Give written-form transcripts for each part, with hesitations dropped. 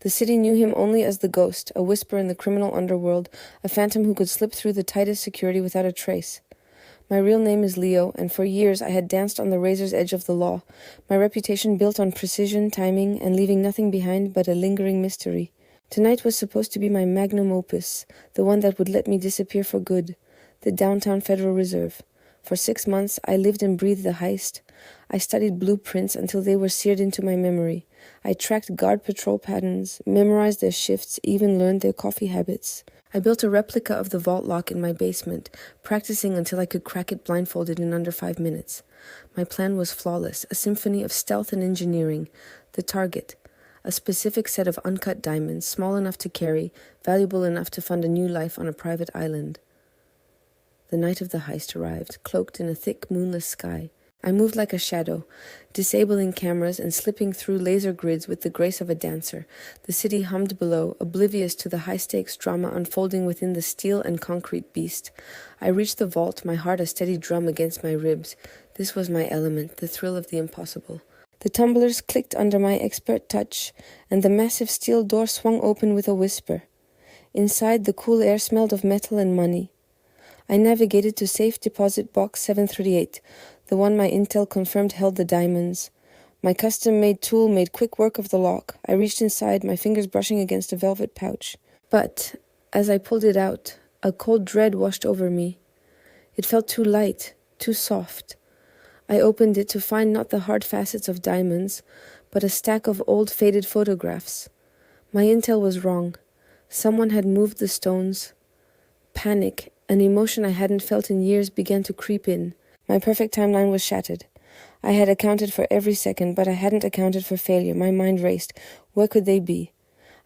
The city knew him only as the ghost, a whisper in the criminal underworld, a phantom who could slip through the tightest security without a trace. My real name is Leo, and for years I had danced on the razor's edge of the law, my reputation built on precision, timing, and leaving nothing behind but a lingering mystery. Tonight was supposed to be my magnum opus, the one that would let me disappear for good, the downtown Federal Reserve. For 6 months, I lived and breathed the heist. I studied blueprints until they were seared into my memory. I tracked guard patrol patterns, memorized their shifts, even learned their coffee habits. I built a replica of the vault lock in my basement, practicing until I could crack it blindfolded in under 5 minutes. My plan was flawless, a symphony of stealth and engineering. The target, a specific set of uncut diamonds, small enough to carry, valuable enough to fund a new life on a private island. The night of the heist arrived, cloaked in a thick, moonless sky. I moved like a shadow, disabling cameras and slipping through laser grids with the grace of a dancer. The city hummed below, oblivious to the high-stakes drama unfolding within the steel and concrete beast. I reached the vault, my heart a steady drum against my ribs. This was my element, the thrill of the impossible. The tumblers clicked under my expert touch, and the massive steel door swung open with a whisper. Inside, the cool air smelled of metal and money. I navigated to safe deposit box 738, the one my intel confirmed held the diamonds. My custom-made tool made quick work of the lock. I reached inside, my fingers brushing against a velvet pouch. But, as I pulled it out, a cold dread washed over me. It felt too light, too soft. I opened it to find not the hard facets of diamonds, but a stack of old faded photographs. My intel was wrong. Someone had moved the stones. Panic, an emotion I hadn't felt in years, began to creep in. My perfect timeline was shattered. I had accounted for every second, but I hadn't accounted for failure. My mind raced. Where could they be?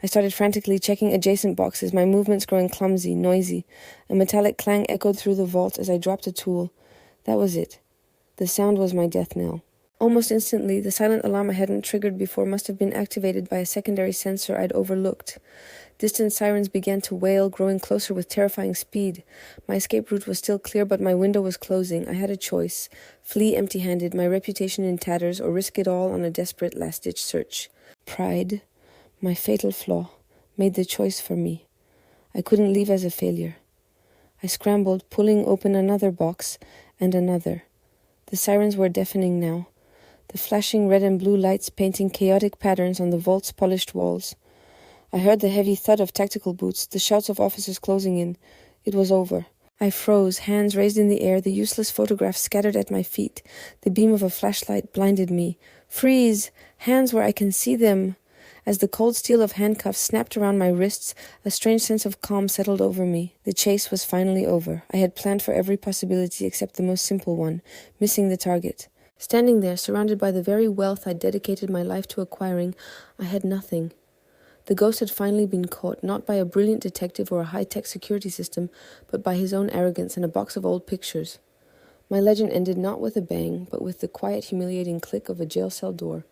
I started frantically checking adjacent boxes, my movements growing clumsy, noisy. A metallic clang echoed through the vault as I dropped a tool. That was it. The sound was my death knell. Almost instantly, the silent alarm I hadn't triggered before must have been activated by a secondary sensor I'd overlooked. Distant sirens began to wail, growing closer with terrifying speed. My escape route was still clear, but my window was closing. I had a choice. Flee empty-handed, my reputation in tatters, or risk it all on a desperate last-ditch search. Pride, my fatal flaw, made the choice for me. I couldn't leave as a failure. I scrambled, pulling open another box, and another. The sirens were deafening now, the flashing red and blue lights painting chaotic patterns on the vault's polished walls. I heard the heavy thud of tactical boots, the shouts of officers closing in. It was over. I froze, hands raised in the air, the useless photographs scattered at my feet. The beam of a flashlight blinded me. Freeze! Hands where I can see them! As the cold steel of handcuffs snapped around my wrists, a strange sense of calm settled over me. The chase was finally over. I had planned for every possibility except the most simple one, missing the target. Standing there, surrounded by the very wealth I'd dedicated my life to acquiring, I had nothing. The ghost had finally been caught, not by a brilliant detective or a high-tech security system, but by his own arrogance and a box of old pictures. My legend ended not with a bang, but with the quiet, humiliating click of a jail cell door.